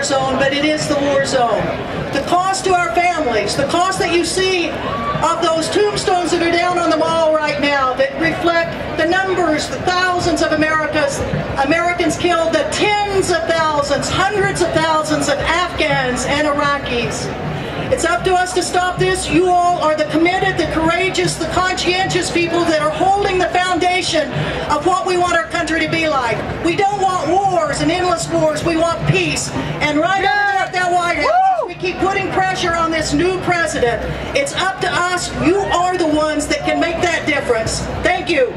zone, but it is the war zone. The cost to our families, the cost that you see of those tombstones that are down on the mall right now that reflect the numbers, the thousands of Americans killed, the tens of thousands, hundreds of thousands of Afghans and Iraqis. It's up to us to stop this. You all are the committed, the courageous, the conscientious people that are holding the foundation of what we want our country to be like. We don't want wars and endless wars. We want peace. And right over there at that White House, we keep putting pressure on this new president. It's up to us. You are the ones that can make that difference. Thank you.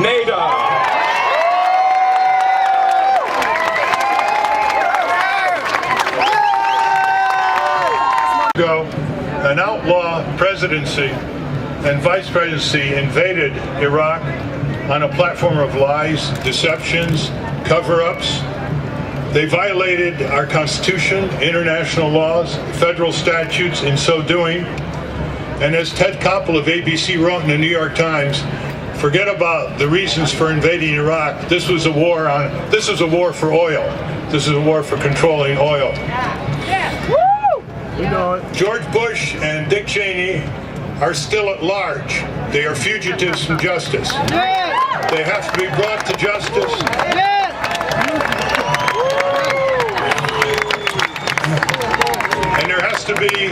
NATO. Ago, an outlaw presidency and vice presidency invaded Iraq on a platform of lies, deceptions, cover-ups. They violated our Constitution, international laws, federal statutes in so doing. And as Ted Koppel of ABC wrote in the New York Times, forget about the reasons for invading Iraq. This was a war for oil. This is a war for controlling oil. George Bush and Dick Cheney are still at large. They are fugitives from justice. They have to be brought to justice. And there has to be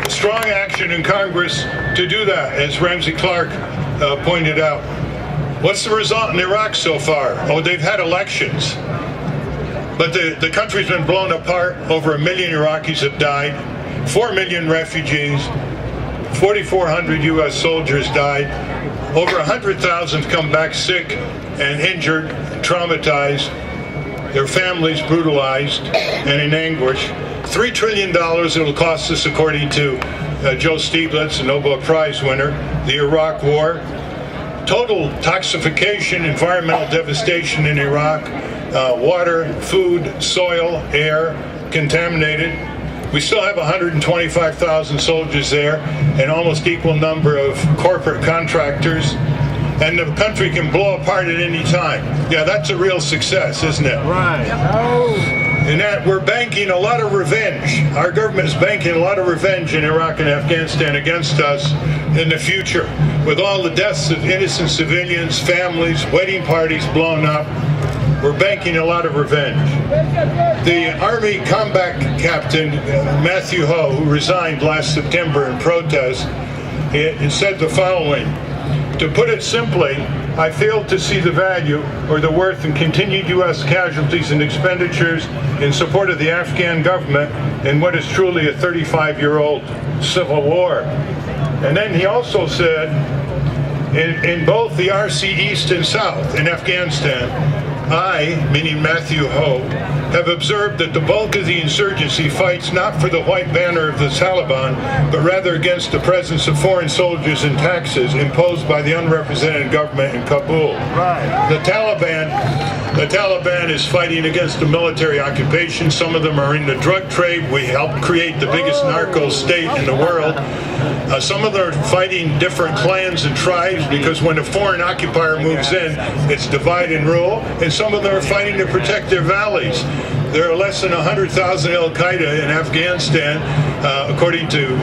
strong action in Congress to do that, as Ramsey Clark pointed out. What's the result in Iraq so far? Oh, they've had elections. But the country's been blown apart. Over 1 million Iraqis have died. 4 million refugees, 4,400 U.S. soldiers died, over 100,000 come back sick and injured, traumatized, their families brutalized and in anguish. $3 trillion it'll cost us, according to Joe Stiglitz, a Nobel Prize winner, the Iraq War. Total toxification, environmental devastation in Iraq, water, food, soil, air, contaminated. We still have 125,000 soldiers there, an almost equal number of corporate contractors, and the country can blow apart at any time. Yeah, that's a real success, isn't it? Right. And that we're banking a lot of revenge. Our government is banking a lot of revenge in Iraq and Afghanistan against us in the future, with all the deaths of innocent civilians, families, wedding parties blown up. We're banking a lot of revenge. The Army combat captain, Matthew Ho, who resigned last September in protest, it said the following: to put it simply, I fail to see the value or the worth in continued U.S. casualties and expenditures in support of the Afghan government in what is truly a 35-year-old civil war. And then he also said, in both the RC East and South in Afghanistan, I, meaning Matthew Ho, have observed that the bulk of the insurgency fights not for the white banner of the Taliban, but rather against the presence of foreign soldiers and taxes imposed by the unrepresented government in Kabul. Right. The Taliban is fighting against the military occupation. Some of them are in the drug trade. We helped create the biggest narco state in the world. Some of them are fighting different clans and tribes, because when a foreign occupier moves in, it's divide and rule. And some of them are fighting to protect their valleys. There are less than 100,000 al-Qaeda in Afghanistan, according to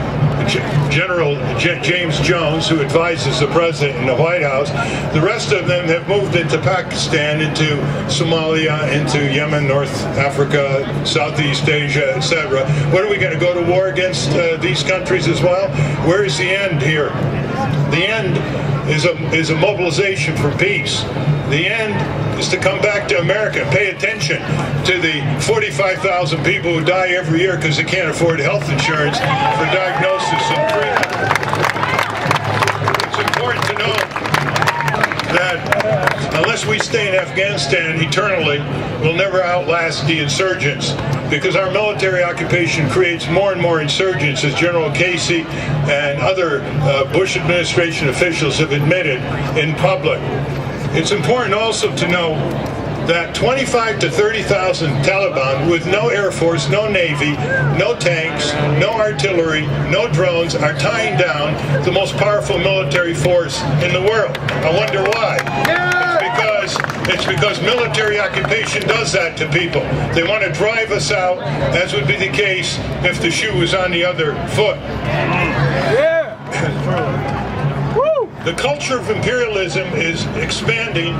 General James Jones, who advises the president in the White House. The rest of them have moved into Pakistan, into Somalia, into Yemen, North Africa, Southeast Asia, etc. What are we going to go to war against these countries as well? Where is the end here? The end is a mobilization for peace. The end is to come back to America. Pay attention to the 45,000 people who die every year because they can't afford health insurance for diagnosis and treatment. It's important to know that unless we stay in Afghanistan eternally, we'll never outlast the insurgents, because our military occupation creates more and more insurgents, as General Casey and other Bush administration officials have admitted in public. It's important also to know that 25 to 30,000 Taliban with no Air Force, no Navy, no tanks, no artillery, no drones are tying down the most powerful military force in the world. I wonder why. It's because It's because military occupation does that to people. They want to drive us out, as would be the case if the shoe was on the other foot. The culture of imperialism is expanding,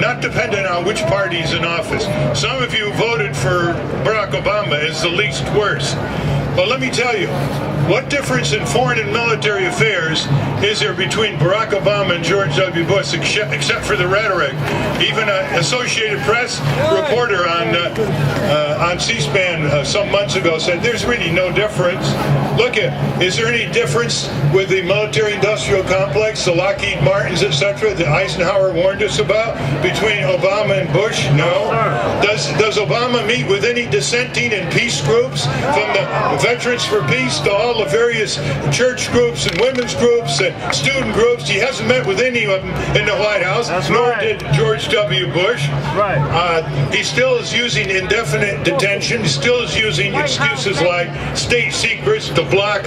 not dependent on which party's in office. Some of you voted for Barack Obama as the least worst. But let me tell you, what difference in foreign and military affairs is there between Barack Obama and George W. Bush, except for the rhetoric? Even an Associated Press reporter on C-SPAN some months ago said there's really no difference. Look is there any difference with the military-industrial complex, the Lockheed Martins, etc., that Eisenhower warned us about, between Obama and Bush? No. Does Obama meet with any dissenting and peace groups, from the Veterans for Peace to all the various church groups and women's groups and student groups? He hasn't met with any of them in the White House, nor did George W. Bush. He still is using indefinite detention. He still is using excuses like state secrets to block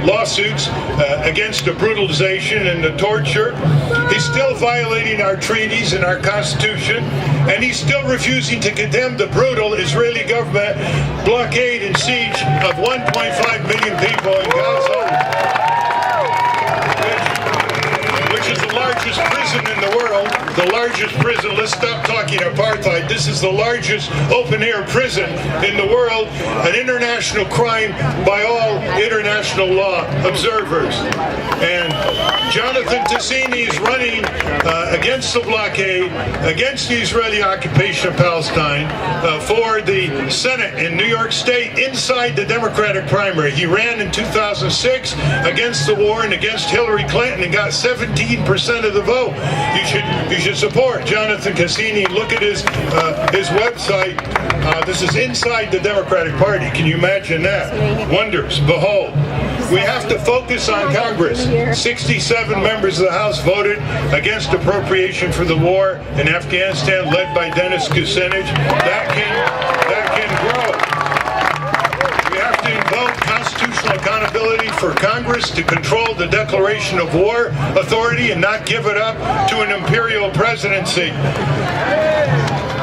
lawsuits against the brutalization and the torture. He's still violating our treaties and our Constitution, and he's still refusing to condemn the brutal Israeli government blockade and siege of 1.5 million people in Gaza, which is the largest prison in the world. The largest prison. Let's stop talking apartheid. This is the largest open-air prison in the world, an international crime by all international law observers. And Jonathan Tassini is running against the blockade, against the Israeli occupation of Palestine, for the Senate in New York State inside the Democratic primary. He ran in 2006 against the war and against Hillary Clinton and got 17% of the vote. You should support Jonathan Cassini. Look at his website. This is inside the Democratic Party. Can you imagine that? Wonders. Behold. We have to focus on Congress. 67 members of the House voted against appropriation for the war in Afghanistan, led by Dennis Kucinich. That can grow. We have to invoke constitutional accountability for Congress to control the declaration of war authority and not give it up to an imperial presidency.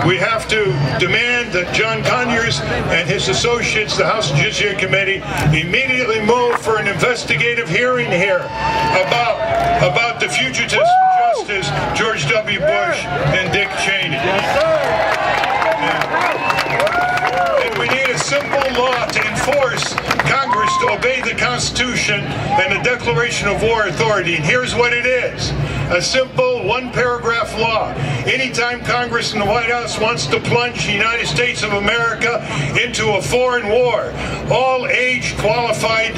We have to demand that John Conyers and his associates, the House Judiciary Committee, immediately move for an investigative hearing here about the fugitives from justice, George W. Bush and Dick Cheney. And we need a simple law to enforce Congress to obey the Constitution and the Declaration of War authority. And here's what it is. A simple one-paragraph law. Anytime Congress and the White House wants to plunge the United States of America into a foreign war, all age-qualified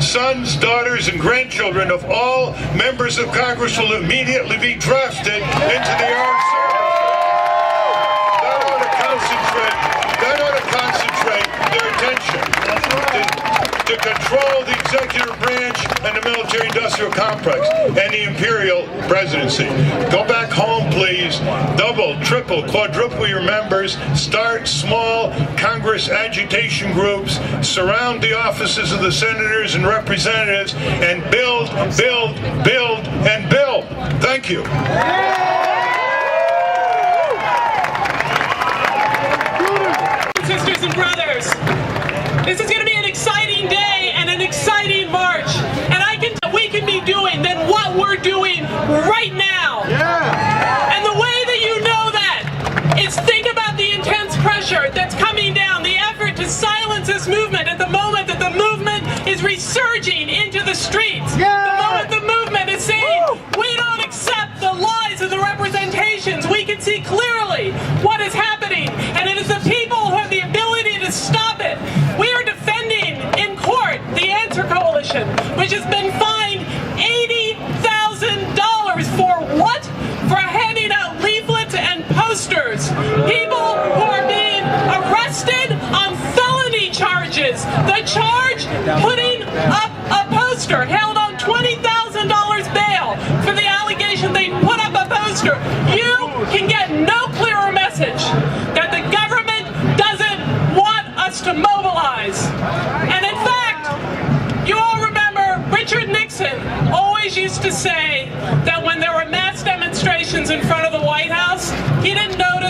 sons, daughters, and grandchildren of all members of Congress will immediately be drafted into the armed services. That ought to concentrate their attention to control the executive branch and the military-industrial complex and the imperial presidency. Go back home, please. Double, triple, quadruple your members. Start small Congress agitation groups. Surround the offices of the senators and representatives and build, build, build, and build. Thank you. Sisters and brothers, this is going to be an exciting day and an exciting march, and we can be doing than what we're doing right now. And the way that you know that is think about the intense pressure that's coming down, the effort to silence this movement at the moment that the movement is resurging into the streets. The moment the movement is saying, we don't accept the lies of the representations. We can see clearly what is happening, and it is the people who have the ability to stop it. We are defending in court the Answer Coalition, which has been fined $80,000 for what? For handing out leaflets and posters. People who are being arrested on felony charges. The charge, putting up a poster, held on $20,000 bail for the allegation they put up a poster. You can get no clearer message that the government doesn't want us to mobilize. And in fact, you all remember Richard Nixon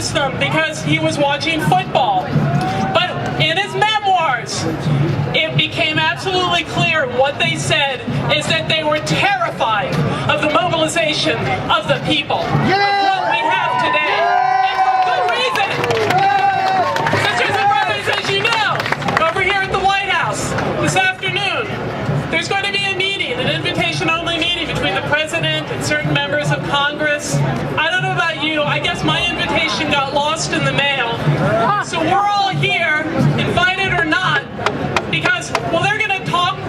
against them because he was watching football. But in his memoirs, it became absolutely clear what they said is that they were terrified of the mobilization of the people. What we have today. And for good reason. Sisters and brothers, as you know, over here at the White House this afternoon, there's going to be a meeting, an invitation-only meeting between the President and certain members of Congress. I don't know about you, I guess my invitation got lost in the mail. So we're all here, invited or not, because, well, they're going to talk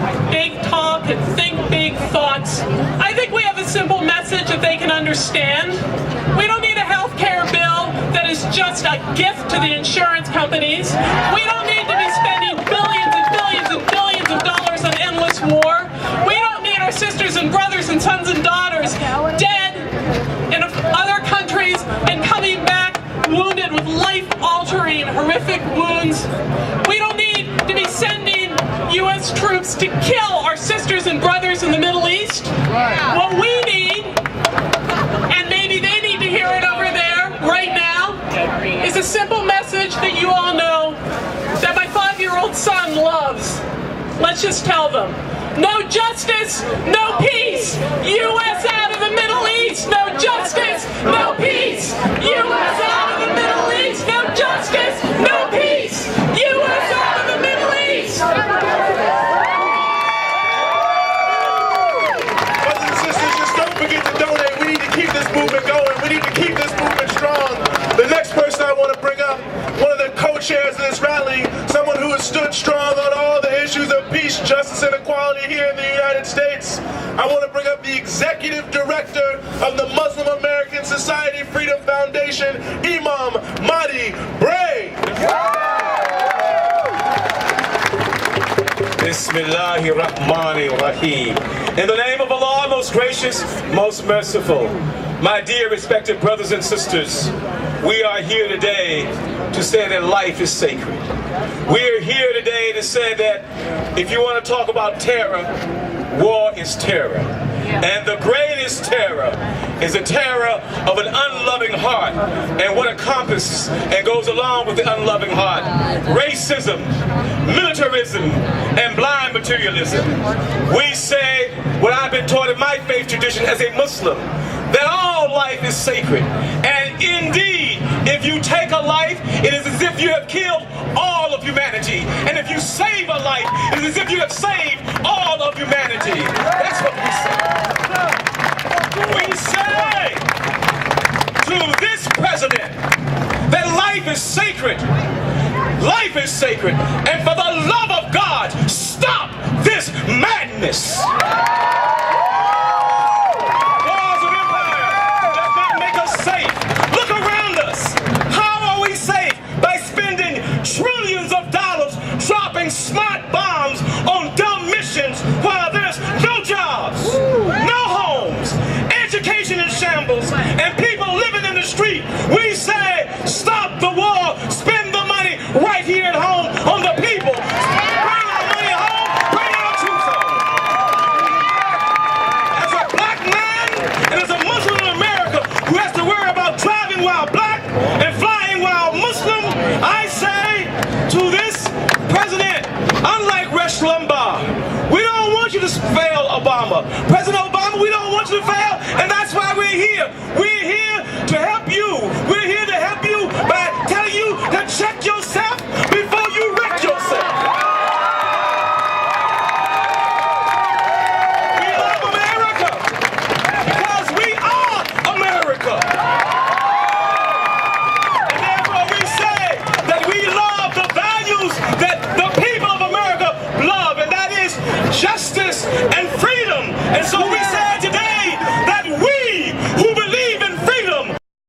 and think big thoughts. I think we have a simple message that they can understand. We don't need a health care bill that is just a gift to the insurance companies. We don't need to be spending billions and billions and billions of dollars on endless war. We don't need our sisters and brothers and sons and daughters dead in other countries and coming back wounded with life-altering, horrific wounds. We don't need to be sending U.S. troops to kill our sisters and brothers in the Middle East. What we need, and maybe they need to hear it over there right now, is a simple message that you all know that my 5-year-old son loves. Let's just tell them. No justice, no peace. U.S. out of the Middle East. No justice, no peace. U.S. out of the Middle East. No justice, no peace. U.S. out of the Middle East. Brothers and sisters, just don't forget to donate. We need to keep this movement going. We need to keep this movement strong. The next person I want to bring up, one of the co-chairs of this rally, someone who has stood strong on all the issues of peace, justice, and equality here in the United States. I want to bring up the executive director of the Muslim American Society Freedom Foundation, Imam Mahdi Bray. Bismillahirrahmanirrahim. In the name of Allah, most gracious, most merciful, my dear respected brothers and sisters, we are here today to say that life is sacred. We are here today to say that if you want to talk about terror, war is terror. And the greatest terror is the terror of an unloving heart. And what encompasses and goes along with the unloving heart: racism, militarism, and blind materialism. We say, what I've been taught in my faith tradition as a Muslim, that all life is sacred. And indeed, if you take a life, it is as if you have killed all of humanity. And if you save a life, it is as if you have saved all of humanity. That's what we say. We say to this president that life is sacred. Life is sacred. And for the love of God, stop this madness. Walls of empire does not make us safe. Look around us. How are we safe? By spending trillions of dollars dropping smart bombs on dumb missions while there's no jobs, no homes, education in shambles, and people living in the street. We